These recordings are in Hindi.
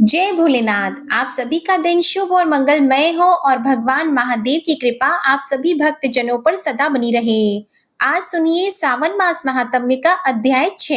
जय भोलेनाथ। आप सभी का दिन शुभ और मंगलमय हो और भगवान महादेव की कृपा आप सभी भक्त जनों पर सदा बनी रहे। आज सुनिए सावन मास महात्म्य का अध्याय 6।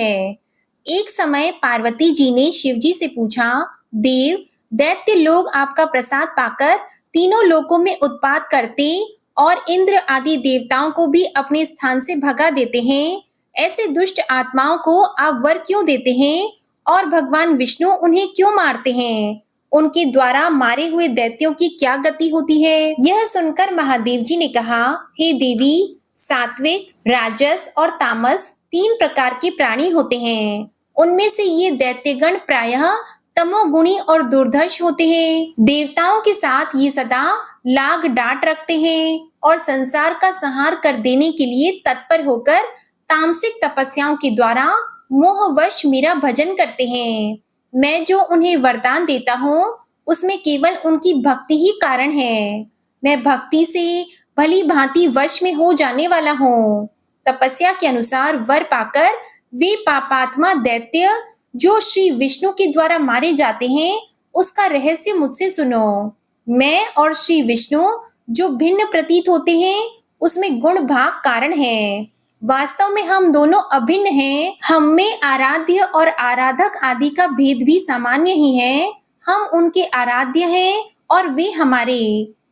एक समय पार्वती जी ने शिव जी से पूछा, देव, दैत्य लोग आपका प्रसाद पाकर तीनों लोकों में उत्पात करते और इंद्र आदि देवताओं को भी अपने स्थान से भगा देते हैं। ऐसे दुष्ट आत्माओं को आप वर क्यों देते हैं और भगवान विष्णु उन्हें क्यों मारते हैं? उनके द्वारा मारे हुए दैत्यों की क्या गति होती है? यह सुनकर महादेव जी ने कहा, हे देवी, सात्विक, राजस और तामस 3 प्रकार के प्राणी होते हैं। उनमें से ये दैत्यगण प्रायः तमोगुणी और दुर्धर्ष होते हैं। देवताओं के साथ ये सदा लाग डांट रखते हैं और संसार का संहार कर देने के लिए तत्पर होकर तामसिक तपस्याओं के द्वारा मोहवश मेरा भजन करते हैं। मैं जो उन्हें वरदान देता हूँ उसमें केवल उनकी भक्ति ही कारण है। मैं भक्ति से भली भांति वश में हो जाने वाला हूँ। तपस्या के अनुसार वर पाकर वे पापात्मा दैत्य जो श्री विष्णु के द्वारा मारे जाते हैं उसका रहस्य मुझसे सुनो। मैं और श्री विष्णु जो भिन्न प्रतीत होते हैं उसमें गुण भाग कारण है। वास्तव में हम दोनों अभिन्न हैं। हम में आराध्य और आराधक आदि का भेद भी सामान्य ही है। हम उनके आराध्य हैं और वे हमारे।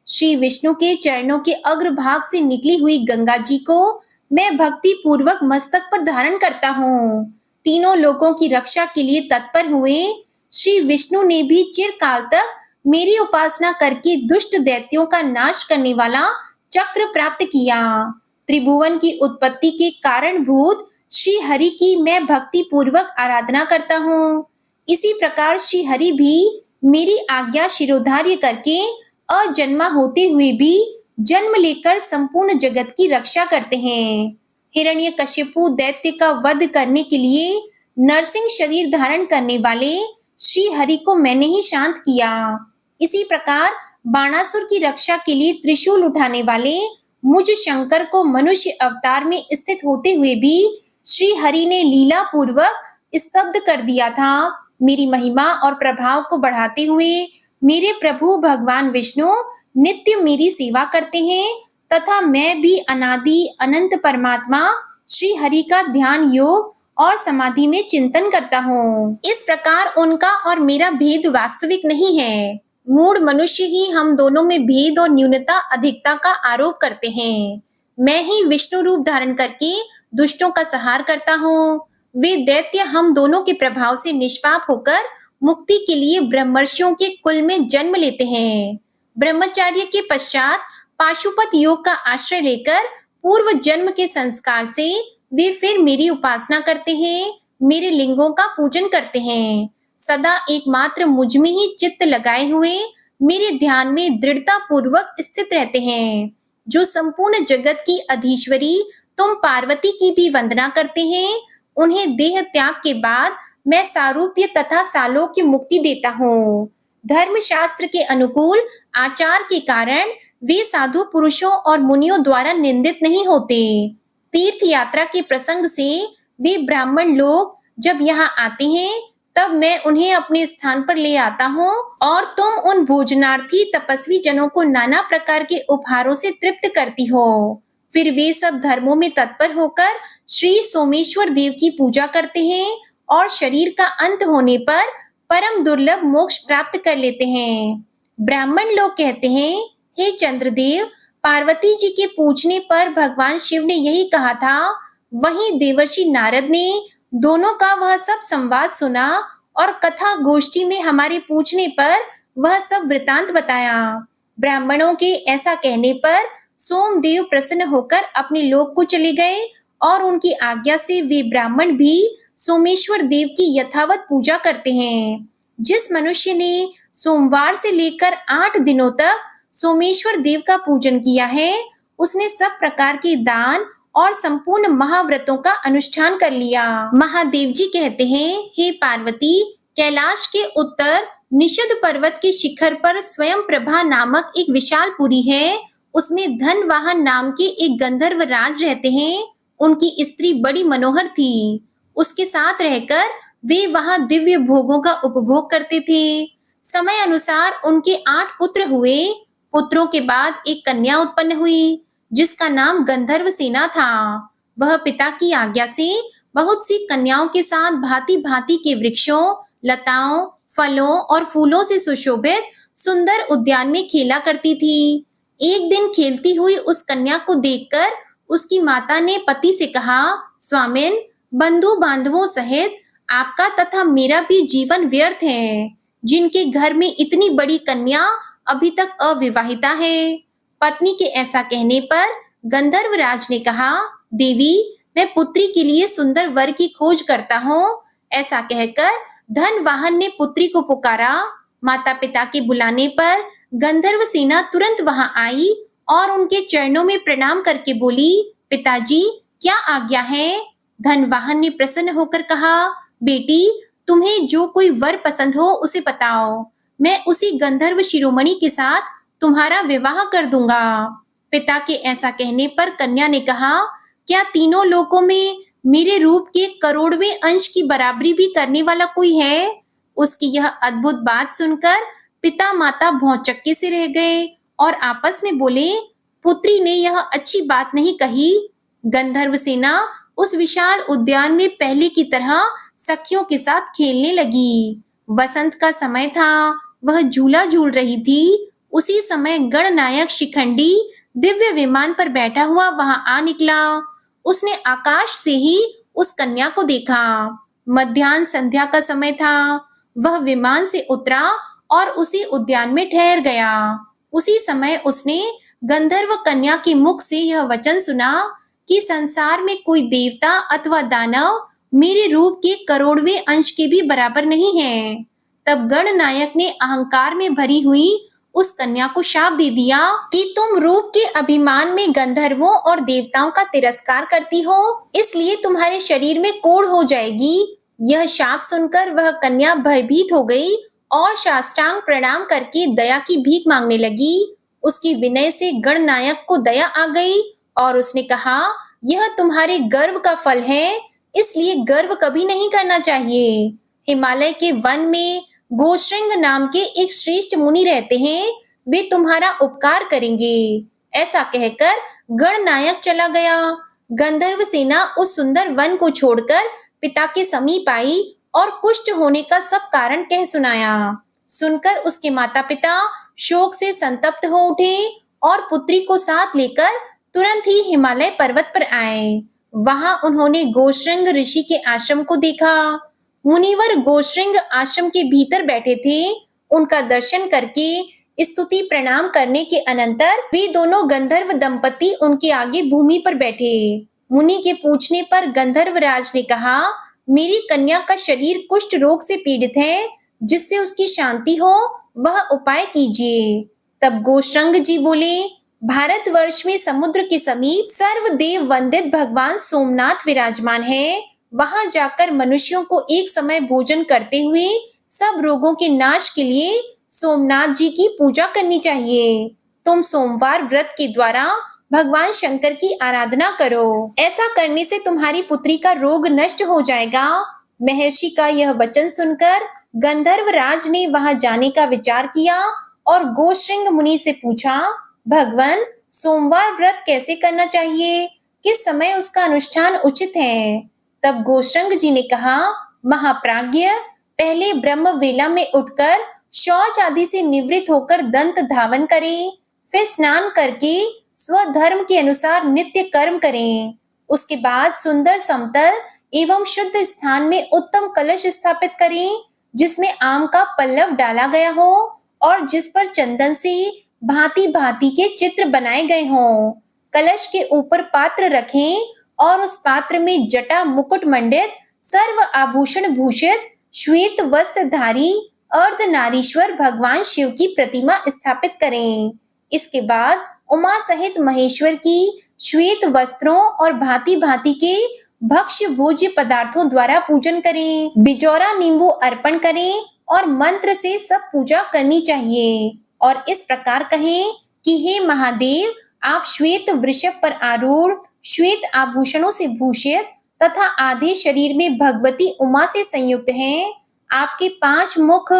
श्री विष्णु के चरणों के अग्रभाग से निकली हुई गंगा जी को मैं भक्ति पूर्वक मस्तक पर धारण करता हूँ। तीनों लोगों की रक्षा के लिए तत्पर हुए श्री विष्णु ने भी चिरकाल तक मेरी उपासना करके दुष्ट दैत्यों का नाश करने वाला चक्र प्राप्त किया। त्रिभुवन की उत्पत्ति के कारणभूत श्री हरि की मैं भक्ति पूर्वक आराधना करता हूँ। इसी प्रकार श्री हरि भी मेरी आज्ञा शिरोधार्य करके अजन्मा होते हुए भी जन्म लेकर संपूर्ण जगत की रक्षा करते हैं। हिरण्यकशिपु दैत्य का वध करने के लिए नरसिंह शरीर धारण करने वाले श्री हरि को मैंने ही शांत किया। इसी प्रकार बाणासुर की रक्षा के लिए त्रिशूल उठाने वाले मुझ शंकर को मनुष्य अवतार में स्थित होते हुए भी श्री हरि ने लीला पूर्वक स्तब्ध कर दिया था। मेरी महिमा और प्रभाव को बढ़ाते हुए मेरे प्रभु भगवान विष्णु नित्य मेरी सेवा करते हैं तथा मैं भी अनादि अनंत परमात्मा श्री हरि का ध्यान योग और समाधि में चिंतन करता हूँ। इस प्रकार उनका और मेरा भेद वास्तविक नहीं है। मूढ़ मनुष्य ही हम दोनों में भेद और न्यूनता अधिकता का आरोप करते हैं। मैं ही विष्णु रूप धारण करके दुष्टों का संहार करता हूँ। वे दैत्य हम दोनों के प्रभाव से निष्पाप होकर मुक्ति के लिए ब्रह्मर्षियों के कुल में जन्म लेते हैं। ब्रह्मचर्य के पश्चात पाशुपत योग का आश्रय लेकर पूर्व जन्म के संस्कार से वे फिर मेरी उपासना करते हैं, मेरे लिंगों का पूजन करते हैं। सदा एकमात्र मुझ में ही चित्त लगाए हुए मेरे ध्यान में दृढ़ता पूर्वक स्थित रहते हैं। जो संपूर्ण जगत की अधीश्वरी तुम पार्वती की भी वंदना करते हैं, उन्हें देह त्याग के बाद मैं सारूप्य तथा सालोक्य मुक्ति देता हूँ। धर्म शास्त्र के अनुकूल आचार के कारण वे साधु पुरुषों और मुनियों द्वारा निंदित नहीं होते। तीर्थ यात्रा के प्रसंग से वे ब्राह्मण लोग जब यहाँ आते हैं तब मैं उन्हें अपने स्थान पर ले आता हूँ और तुम उन भोजनार्थी तपस्वी जनों को नाना प्रकार के उपहारों से तृप्त करती हो। फिर वे सब धर्मों में तत्पर होकर श्री सोमेश्वर देव की पूजा करते हैं और शरीर का अंत होने पर परम दुर्लभ मोक्ष प्राप्त कर लेते हैं। ब्राह्मण लोग कहते हैं, हे चंद्रदेव, पार्वती जी के पूछने पर भगवान शिव ने यही कहा था। वहीं देवर्षि नारद ने दोनों का वह सब संवाद सुना और कथा गोष्ठी में हमारे पूछने पर वह सब वृतांत बताया। ब्राह्मणों के ऐसा कहने पर सोमदेव प्रसन्न होकर अपने लोक को चले गए और उनकी आज्ञा से वे ब्राह्मण भी सोमेश्वर देव की यथावत पूजा करते हैं। जिस मनुष्य ने सोमवार से लेकर 8 दिनों तक सोमेश्वर देव का पूजन किया है, उसने सब प्रकार के दान और संपूर्ण महाव्रतों का अनुष्ठान कर लिया। महादेव जी कहते हैं, हे पार्वती, कैलाश के उत्तर निषद पर्वत के शिखर पर स्वयं प्रभा नामक एक विशाल पुरी है। उसमें धनवाहन नाम के एक गंधर्व राज रहते हैं। उनकी स्त्री बड़ी मनोहर थी। उसके साथ रहकर वे वहां दिव्य भोगों का उपभोग करते थे। समय अनुसार उनके 8 पुत्र हुए। पुत्रों के बाद एक कन्या उत्पन्न हुई, जिसका नाम गंधर्व सेना था। वह पिता की आज्ञा से बहुत सी कन्याओं के साथ भांति-भांति के वृक्षों, लताओं, फलों और फूलों से सुशोभित सुंदर उद्यान में खेला करती थी। एक दिन खेलती हुई उस कन्या को देखकर उसकी माता ने पति से कहा, स्वामिन, बंधु बांधवों सहित आपका तथा मेरा भी जीवन व्यर्थ है, जिनके घर में इतनी बड़ी कन्या अभी तक अविवाहिता है। पत्नी के ऐसा कहने पर गंधर्वराज ने कहा, देवी, मैं पुत्री के लिए सुंदर वर की खोज करता हूँ। ऐसा कहकर धनवाहन ने पुत्री को पुकारा। माता पिता के बुलाने पर गंधर्व सेना तुरंत वहां आई और उनके चरणों में प्रणाम करके बोली, पिताजी, क्या आज्ञा है? धनवाहन ने प्रसन्न होकर कहा, बेटी, तुम्हें जो कोई वर पसंद हो उसे बताओ, मैं उसी गंधर्व शिरोमणि के साथ तुम्हारा विवाह कर दूंगा। पिता के ऐसा कहने पर कन्या ने कहा, क्या तीनों लोकों में मेरे रूप के करोड़वें अंश की बराबरी भी करने वाला कोई है? उसकी यह अद्भुत बात सुनकर पिता माता भौचक्के से रह गए और आपस में बोले, पुत्री ने यह अच्छी बात नहीं कही। गंधर्व सेना उस विशाल उद्यान में पहले की तरह सखियों के साथ खेलने लगी। वसंत का समय था, वह झूला झूल रही थी। उसी समय गणनायक शिखंडी दिव्य विमान पर बैठा हुआ वहां आ निकला। उसने आकाश से ही उस कन्या को देखा। मध्याह्न संध्या का समय था। वह विमान से उतरा और उसी उद्यान में ठहर गया। उसी समय उसने गंधर्व कन्या के मुख से यह वचन सुना कि संसार में कोई देवता अथवा दानव मेरे रूप के करोड़वें अंश के भी बराबर नहीं है। तब गणनायक ने अहंकार में भरी हुई उस कन्या को शाप दे दिया कि तुम रूप के अभिमान में गंधर्वों और देवताओं का तिरस्कार करती हो, इसलिए तुम्हारे शरीर में कोढ़ हो जाएगी। यह शाप सुनकर वह कन्या भयभीत हो गई और साष्टांग प्रणाम करके दया की भीख मांगने लगी। उसकी विनय से गणनायक को दया आ गई और उसने कहा, यह तुम्हारे गर्व का फल है, इसलिए गर्व कभी नहीं करना चाहिए। हिमालय के वन में गोश्रृंग नाम के एक श्रेष्ठ मुनि रहते हैं, वे तुम्हारा उपकार करेंगे। ऐसा कहकर गणनायक चला गया। गंधर्व सेना उस सुंदर वन को छोड़कर पिता के समीप आई और कुष्ठ होने का सब कारण कह सुनाया। सुनकर उसके माता पिता शोक से संतप्त हो उठे और पुत्री को साथ लेकर तुरंत ही हिमालय पर्वत पर आए। वहां उन्होंने गोश्रृंग ऋषि के आश्रम को देखा। मुनिवर गोश्रृंग आश्रम के भीतर बैठे थे। उनका दर्शन करके स्तुति प्रणाम करने के अनंतर वे दोनों गंधर्व दंपति उनके आगे भूमि पर बैठे। मुनि के पूछने पर गंधर्वराज ने कहा, मेरी कन्या का शरीर कुष्ठ रोग से पीड़ित है, जिससे उसकी शांति हो वह उपाय कीजिए। तब गोश्रृंग जी बोले, भारतवर्ष में समुद्र के समीप सर्वदेव वंदित भगवान सोमनाथ विराजमान है। वहां जाकर मनुष्यों को एक समय भोजन करते हुए सब रोगों के नाश के लिए सोमनाथ जी की पूजा करनी चाहिए। तुम सोमवार व्रत के द्वारा भगवान शंकर की आराधना करो। ऐसा करने से तुम्हारी पुत्री का रोग नष्ट हो जाएगा। महर्षि का यह वचन सुनकर गंधर्वराज ने वहां जाने का विचार किया और गोश्रृंग मुनि से पूछा, भगवान, सोमवार व्रत कैसे करना चाहिए? किस समय उसका अनुष्ठान उचित है? तब गोश्रृंग जी ने कहा, महाप्राज्ञ, पहले ब्रह्म वेला में उठकर शौच आदि से निवृत्त होकर दंत धावन करें, फिर स्नान करके स्वधर्म के अनुसार नित्य कर्म करें। उसके बाद सुंदर समतल एवं शुद्ध स्थान में उत्तम कलश स्थापित करें, जिसमें आम का पल्लव डाला गया हो और जिस पर चंदन से भांति भांति के चित्र बनाए गए हों। कलश के ऊपर पात्र रखें और उस पात्र में जटा मुकुट मंडित सर्व आभूषण भूषित श्वेत वस्त्रधारी अर्धनारीश्वर भगवान शिव की प्रतिमा स्थापित करें। इसके बाद उमा सहित महेश्वर की श्वेत वस्त्रों और भांति भांति के भक्ष्य भोज्य पदार्थों द्वारा पूजन करें। बिजौरा नींबू अर्पण करें और मंत्र से सब पूजा करनी चाहिए और इस प्रकार कहें कि हे महादेव, आप श्वेत वृषभ पर आरूढ़, श्वेत आभूषणों से भूषित तथा आधे शरीर में भगवती उमा से संयुक्त हैं। आपके 5 मुख,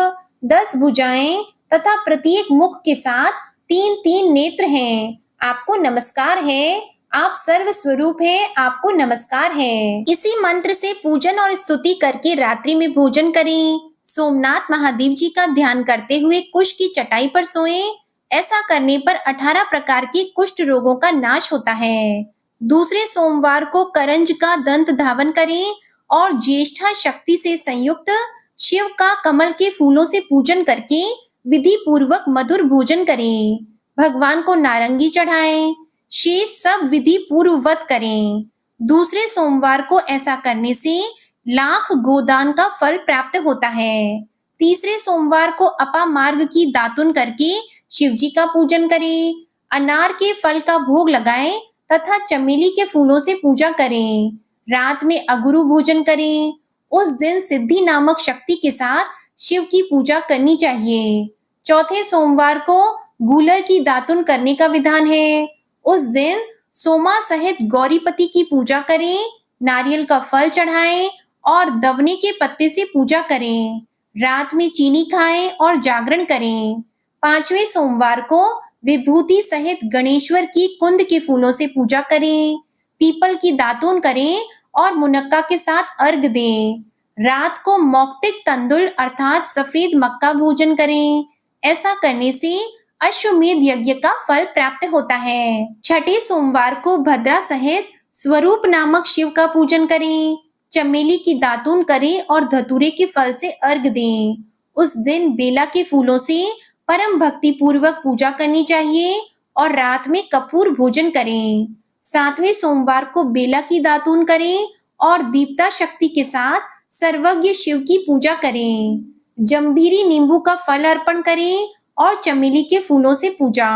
10 भुजाएं तथा प्रत्येक मुख के साथ 3-3 नेत्र हैं। आपको नमस्कार है, आप सर्व स्वरूप है, आपको नमस्कार है। इसी मंत्र से पूजन और स्तुति करके रात्रि में भोजन करें। सोमनाथ महादेव जी का ध्यान करते हुए कुश की चटाई पर सोएं। ऐसा करने पर 18 प्रकार के कुष्ठ रोगों का नाश होता है। दूसरे सोमवार को करंज का दंत धावन करें और ज्येष्ठा शक्ति से संयुक्त शिव का कमल के फूलों से पूजन करके विधि पूर्वक मधुर भोजन करें। भगवान को नारंगी चढ़ाएं। शेष सब विधि पूर्ववत करें। दूसरे सोमवार को ऐसा करने से लाख गोदान का फल प्राप्त होता है। तीसरे सोमवार को अपा मार्ग की दातुन करके शिव जी का पूजन करें। अनार के फल का भोग लगाएं तथा चमेली के फूलों से पूजा करें। रात में अगुरु भोजन करें। उस दिन सिद्धि नामक शक्ति के साथ शिव की पूजा करनी चाहिए। चौथे सोमवार को गूलर की दातुन करने का विधान है। उस दिन सोमा सहित गौरीपति की पूजा करें, नारियल का फल चढ़ाएं और दवने के पत्ते से पूजा करें। रात में चीनी खाएं और जागरण करें। पांचवें सोमवार को विभूति सहित गणेश्वर की कुंद के फूलों से पूजा करें। पीपल की दातून करें और मुनक्का के साथ अर्घ दें। रात को मौक्तिक तंदुल अर्थात सफेद मक्का भोजन करें। ऐसा करने से अश्वमेध यज्ञ का फल प्राप्त होता है। छठे सोमवार को भद्रा सहित स्वरूप नामक शिव का पूजन करें। चमेली की दातून करें और धतूरे के फल से अर्घ दें। उस दिन बेला के फूलों से परम भक्ति पूर्वक पूजा करनी चाहिए और रात में कपूर भोजन करें। सातवें सोमवार को बेला की दातून करें और दीप्ता शक्ति के साथ सर्वज्ञ शिव की पूजा करें। जंभीरी नींबू का फल अर्पण करें और चमेली के फूलों से पूजा।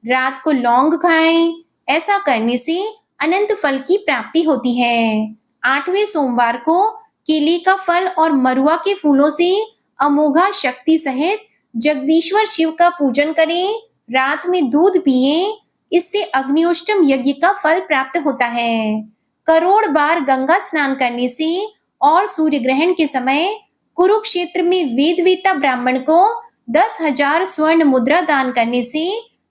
रात को लौंग खाएं। ऐसा करने से अनंत फल की प्राप्ति होती है। आठवें सोमवार को केले का फल और मरुआ के फूलों से अमोघा शक्ति सहित जगदीश्वर शिव का पूजन करें। रात में दूध पिएं। इससे अग्निष्टम यज्ञ का फल प्राप्त होता है। करोड़ बार गंगा स्नान करने से और सूर्य ग्रहण के समय कुरुक्षेत्र में वेद वेता ब्राह्मण को 10,000 स्वर्ण मुद्रा दान करने से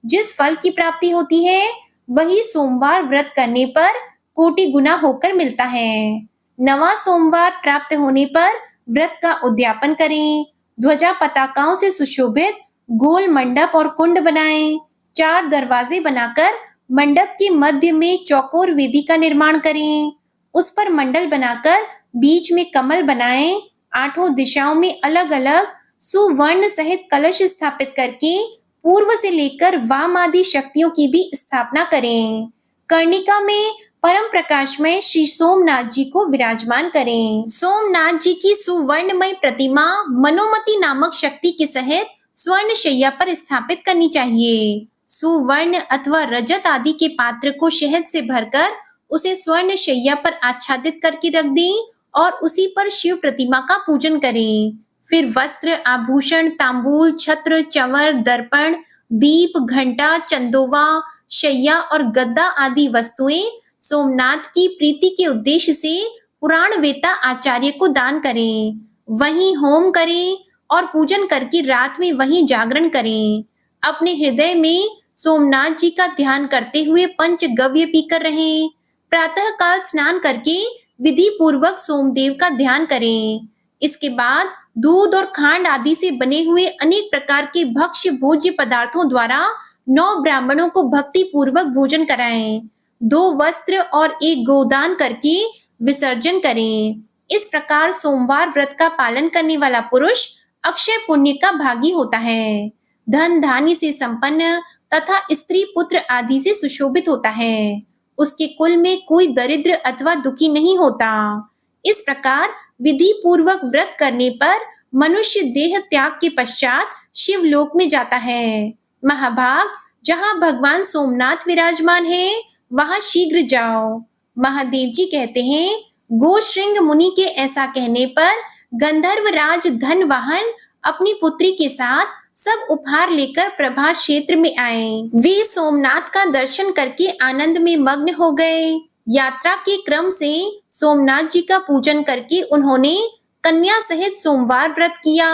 जिस फल की प्राप्ति होती है वही सोमवार व्रत करने पर कोटि गुना होकर मिलता है। नवा सोमवार प्राप्त होने पर व्रत का उद्यापन करें। ध्वजा पताकाओं से सुशोभित गोल मंडप और कुंड बनाएं। 4 दरवाजे बनाकर मंडप के मध्य में चौकोर वेदी का निर्माण करें। उस पर मंडल बनाकर बीच में कमल बनाएं। 8 दिशाओं में अलग अलग सुवर्ण सहित कलश स्थापित करके पूर्व से लेकर वाम आदि शक्तियों की भी स्थापना करें। कर्णिका में परम प्रकाशमय श्री सोमनाथ जी को विराजमान करें। सोमनाथ जी की सुवर्णमय प्रतिमा मनोमती नामक शक्ति के सहित स्वर्ण शैया पर स्थापित करनी चाहिए। सुवर्ण अथवा रजत आदि के पात्र को शहद से भरकर उसे स्वर्ण शैया पर आच्छादित करके रख दें और उसी पर शिव प्रतिमा का पूजन करें। फिर वस्त्र, आभूषण, तांबूल, छत्र, चंवर, दर्पण, दीप, घंटा, चंदोवा, शैया और गद्दा आदि वस्तुएं सोमनाथ की प्रीति के उद्देश्य से पुराण वेता आचार्य को दान करें। वहीं होम करें और पूजन करके रात में वहीं जागरण करें। अपने हृदय में सोमनाथ जी का ध्यान करते हुए पंचगव्य पीकर रहें। प्रातः काल स्नान करके विधि पूर्वक सोमदेव का ध्यान करें। इसके बाद दूध और खांड आदि से बने हुए अनेक प्रकार के भक्ष्य भोज्य पदार्थों द्वारा 9 ब्राह्मणों को भक्ति पूर्वक भोजन कराएं। 2 वस्त्र और 1 गोदान करके विसर्जन करें। इस प्रकार सोमवार व्रत का पालन करने वाला पुरुष अक्षय पुण्य का भागी होता है। धन धान्य से संपन्न तथा स्त्री पुत्र आदि से सुशोभित होता है। उसके कुल में कोई दरिद्र अथवा दुखी नहीं होता। इस प्रकार विधि पूर्वक व्रत करने पर मनुष्य देह त्याग के पश्चात शिवलोक में जाता है। महाभाग, जहाँ भगवान सोमनाथ विराजमान है वहां शीघ्र जाओ। महादेव जी कहते हैं, गोश्रृंग मुनि के ऐसा कहने पर गंधर्वराज धनवाहन अपनी पुत्री के साथ सब उपहार लेकर प्रभास क्षेत्र में आए। वे सोमनाथ का दर्शन करके आनंद में मग्न हो गए। यात्रा के क्रम से सोमनाथ जी का पूजन करके उन्होंने कन्या सहित सोमवार व्रत किया।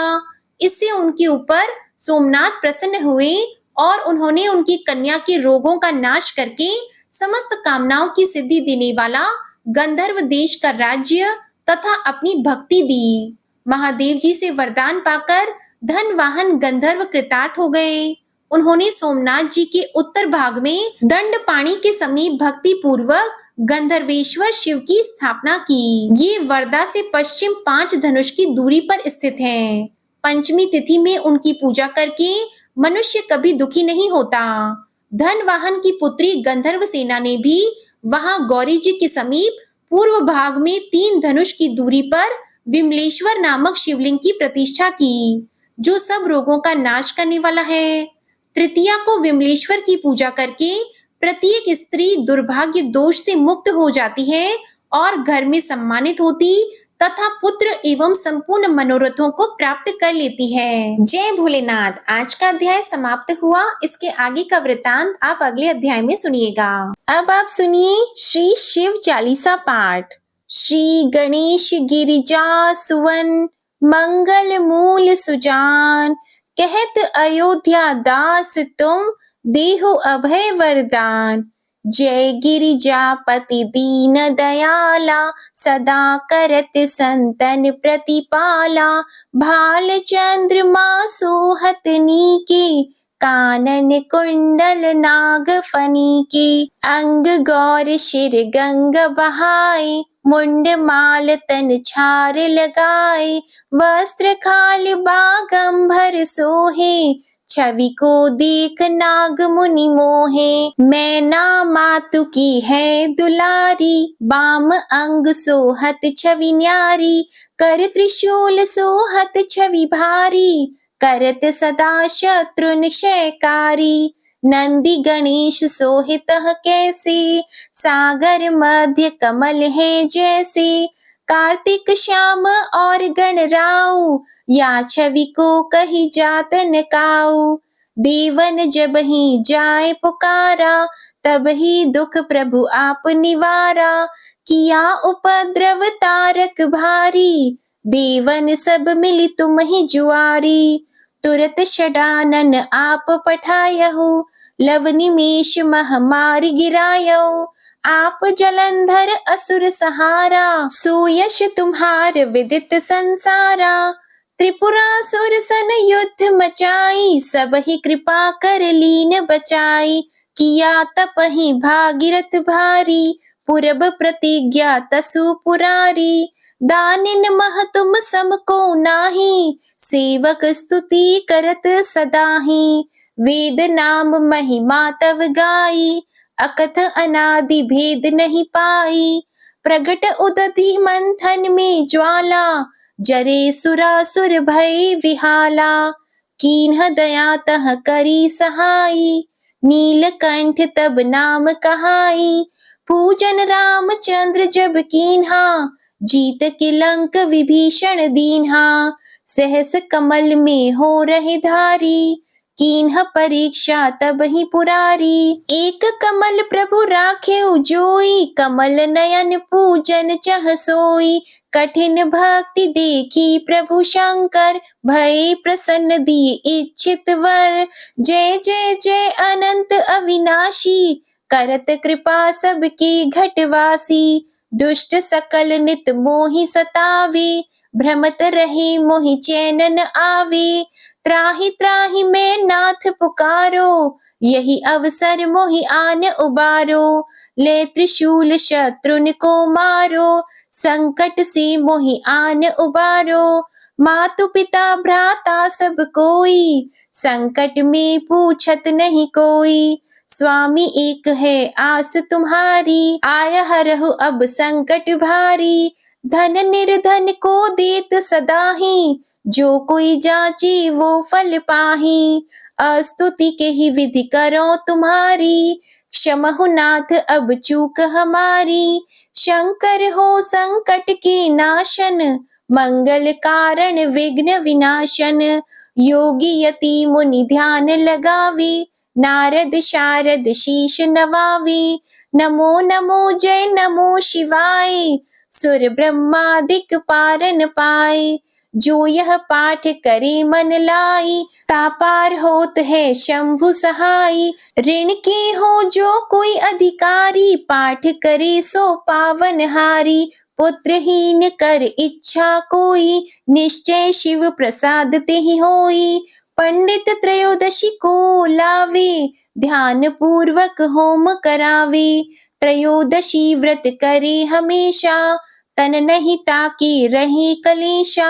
इससे उनके ऊपर सोमनाथ प्रसन्न हुए और उन्होंने उनकी कन्या के रोगों का नाश करके समस्त कामनाओं की सिद्धि देने वाला गंधर्व देश का राज्य तथा अपनी भक्ति दी। महादेव जी से वरदान पाकर धनवाहन गंधर्व कृतार्थ हो गए। उन्होंने सोमनाथ जी के उत्तर भाग में दंडपाणी के समीप भक्ति पूर्वक गंधर्वेश्वर शिव की स्थापना की। ये वर्धा से पश्चिम 5 धनुष की दूरी पर स्थित है। पंचमी तिथि में उनकी पूजा करके मनुष्य कभी दुखी नहीं होता। धनवाहन की पुत्री गंधर्व सेना ने भी वहां गौरी जी के समीप पूर्व भाग में 3 धनुष की दूरी पर विमलेश्वर नामक शिवलिंग की प्रतिष्ठा की, जो सब रोगों का नाश करने वाला है। तृतीया को विमलेश्वर की पूजा करके प्रत्येक स्त्री दुर्भाग्य दोष से मुक्त हो जाती है और घर में सम्मानित होती तथा पुत्र एवं संपूर्ण मनोरथों को प्राप्त कर लेती है। जय भोलेनाथ। आज का अध्याय समाप्त हुआ। इसके आगे का वृतांत आप अगले अध्याय में सुनिएगा। अब आप सुनिए श्री शिव चालीसा पाठ। श्री गणेश गिरिजा सुवन मंगल मूल सुजान, कहत अयोध्या दास तुम देहो अभय वरदान। जय गिरिजापति दीन दयाला, सदा करत संतन प्रतिपाला। भाल चंद्रमा सोहत नीके, कानन कुंडल नाग फनी के। अंग गौर शिर गंग बहाए, मुंड माल तन छार लगाए। वस्त्र खाल बागंबर सोहे, छवि को देख नाग मुनि मोहे। मैना मातु की है दुलारी, बाम अंग सोहत छवि न्यारी। कर त्रिशूल सोहत छवि भारी, करत सदा शत्रु निशयकारी। नंदी गणेश सोहितः कैसे, सागर मध्य कमल है जैसे। कार्तिक श्याम और गणराऊ, या छवि को कही जात न काऊ। देवन जब ही जाए पुकारा, तब ही दुख प्रभु आप निवारा। किया उपद्रव तारक भारी, देवन सब मिली तुम ही जुआरी। तुरत षडानन आप पठायहु, लव निमेष महामार गिरायहु। आप जलंधर असुर सहारा, सुयश तुम्हार विदित संसारा। त्रिपुरासुर सन युद्ध मचाई, सब ही कृपा कर लीन बचाई। किया तपहि भागीरथ भारी, पूरब प्रतिज्ञा तसु पुरारी। दानिन मह तुम सम को नाही, सेवक स्तुति करत सदाहि। वेद नाम महिमा तव गाई, अकथ अनादि भेद नहीं पाई। प्रगट उदधि मंथन में ज्वाला, जरे सुरासुर भय विहाला। कीन्ह दया तह करी सहाई, नीलकंठ तब नाम कहाई। पूजन रामचंद्र जब कीन्हा, जीत के लंक विभीषण दीन्हा। सहस कमल में हो रहे धारी, कीन्ह परीक्षा तब ही पुरारी। एक कमल प्रभु राखे जोई, कमल नयन पूजन चह सोई। कठिन भक्ति देखी प्रभु शंकर, भय प्रसन्न दिए इच्छित वर। जय जय जय अनंत अविनाशी, करत कृपा सबके घटवासी। दुष्ट सकल नित मोहि सतावे, भ्रमत रहे मोहि चैन न आवे। त्राहि त्राहि मैं नाथ पुकारो, यही अवसर मोहि आन उबारो। ले त्रिशूल शत्रुन को मारो, संकट से मोहि आन उबारो। मातु पिता भ्राता सब कोई, संकट में पूछत नहीं कोई। स्वामी एक है आस तुम्हारी, आय हरहु अब संकट भारी। धन निर्धन को देत सदाहि, जो कोई जाचे वो फल पाहि। अस्तुति के ही विधि करो तुम्हारी, क्षमहु नाथ अब चूक हमारी। शंकर हो संकट के नाशन, मंगल कारण विघ्न विनाशन। योगी यति मुनि ध्यान लगावे, नारद शारद शीश नवावे। नमो नमो जय नमो शिवाय, सुर ब्रह्मादिक पारन पाए। जो यह पाठ करे मन लाई, तापार होत है शंभु सहाई। ऋण के हो जो कोई अधिकारी, पाठ करे सो पावन हारी। पुत्रहीन कर इच्छा कोई, निश्चय शिव प्रसाद तेहि होई। पंडित त्रयोदशी को लावे, ध्यान पूर्वक होम करावे। त्रयोदशी व्रत करे हमेशा, तन नहीं ताके रहे कलेशा।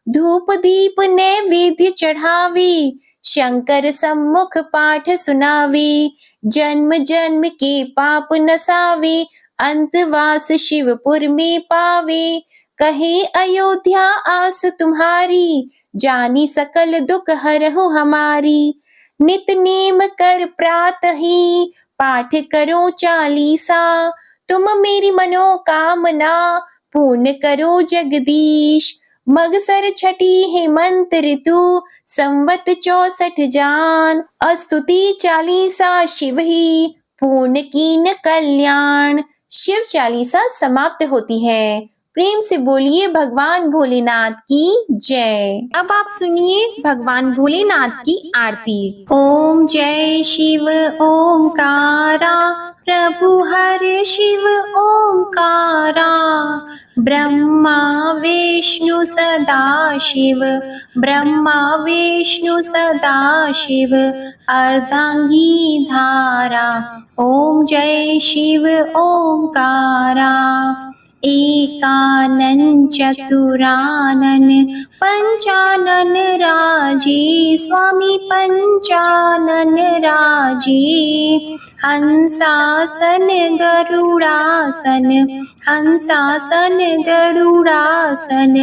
धूप दीप नैवेद्य चढ़ावे, शंकर सम्मुख पाठ सुनावे। जन्म जन्म के पाप नसावे, अंतवास शिवपुर में पावे। कहे अयोध्या आस तुम्हारी, जानी सकल दुख हरहु हमारी। नित नेम कर प्रातहि, पाठ करो चालीसा। तुम मेरी मनोकामना, पूर्ण करो जगदीश। मगसर छठी हेमंत ऋतु, संवत 64 जान। स्तुति चालीसा शिव ही, पूर्ण कीन कल्याण। शिव चालीसा समाप्त होती है। प्रेम से बोलिए भगवान भोलेनाथ की जय। अब आप सुनिए भगवान भोलेनाथ की आरती। ओम जय शिव ओंकारा, प्रभु हर शिव ओंकारा। ब्रह्मा विष्णु सदा शिव, ब्रह्मा विष्णु सदा शिव। अर्धांगी धारा, ओम जय शिव ओंकारा। एकानन चतुरानन, पंचानन राजे। स्वामी पंचानन राजे। हंसासन गरुड़ासन, हंसासन गरुड़ासन।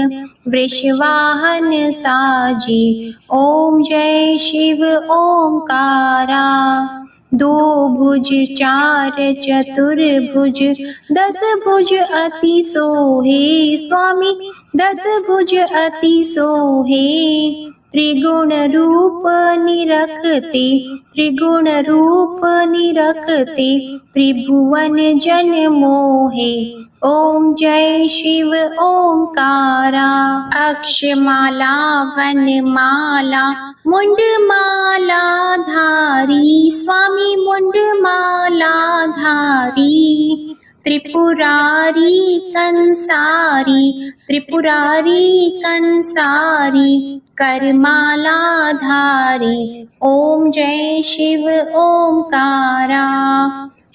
वृषवाहन साजे, ओम जय शिव ओंकारा। दो भुज चार चतुर्भुज, 10 भुज अति सोहे। स्वामी 10 भुज अति सोहे। त्रिगुण रूप निरखते, त्रिगुण रूप निरखते। त्रिभुवन जन मोहे, ओम जय शिव ओंकारा। अक्षमाला वनमाला, मुंडमाला धारी। स्वामी मुंडमाला धारी। त्रिपुरारी कंसारी, त्रिपुरारी कंसारी। करमाला धारी, ओम जय शिव ओंकारा।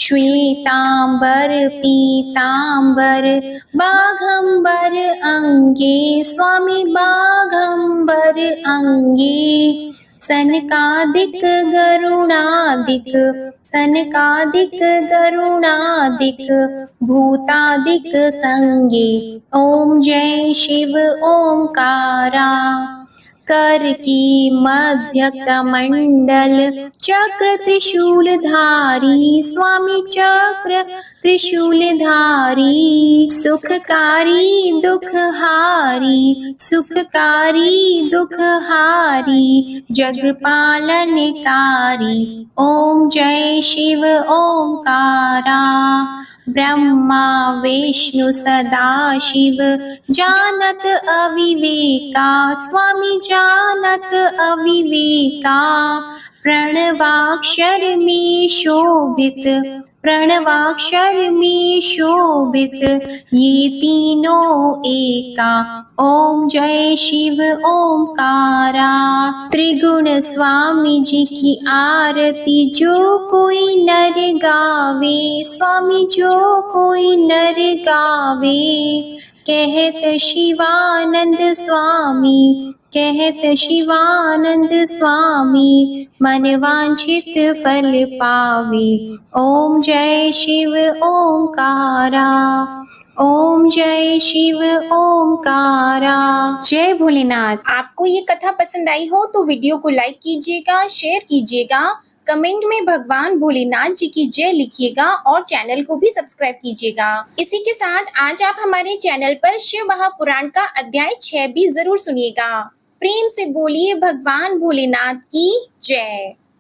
श्वेतांबर पीतांबर, बाघंबर अंगे। स्वामी बाघंबर अंगे। सनकादिक गरुणादिक, सनकादिक गरुणादिक। भूतादिक संगे, ओम जय शिव ओंकारा। कर की मध्य कमंडल, चक्र त्रिशूलधारी। स्वामी चक्र त्रिशूलधारी। सुखकारी दुखहारी, सुखकारी दुखहारी। जगपालनकारी, ओम जय शिव ओंकारा। ब्रह्मा विष्णु सदा शिव, जानत अविवेका। स्वामी जानत अविवेका। प्रणवाक्षर में शोभित, प्रणवाक्षर में शोभित। ये तीनों एका, ओम जय शिव ओंकारा। त्रिगुण स्वामी जी की आरती, जो कोई नर गावे। स्वामी जो कोई नर गावे। कहत शिवानंद स्वामी, कहत शिवानंद स्वामी। मन वांछित फल पावे, ओम जय शिव ओंकारा। ओम जय शिव ओंकारा। जय भोलेनाथ। आपको ये कथा पसंद आई हो तो वीडियो को लाइक कीजिएगा, शेयर कीजिएगा, कमेंट में भगवान भोलेनाथ जी की जय लिखिएगा और चैनल को भी सब्सक्राइब कीजिएगा। इसी के साथ आज आप हमारे चैनल पर शिव महापुराण का अध्याय 6 भी जरूर सुनिएगा। प्रेम से बोलिए भगवान भोलेनाथ की जय।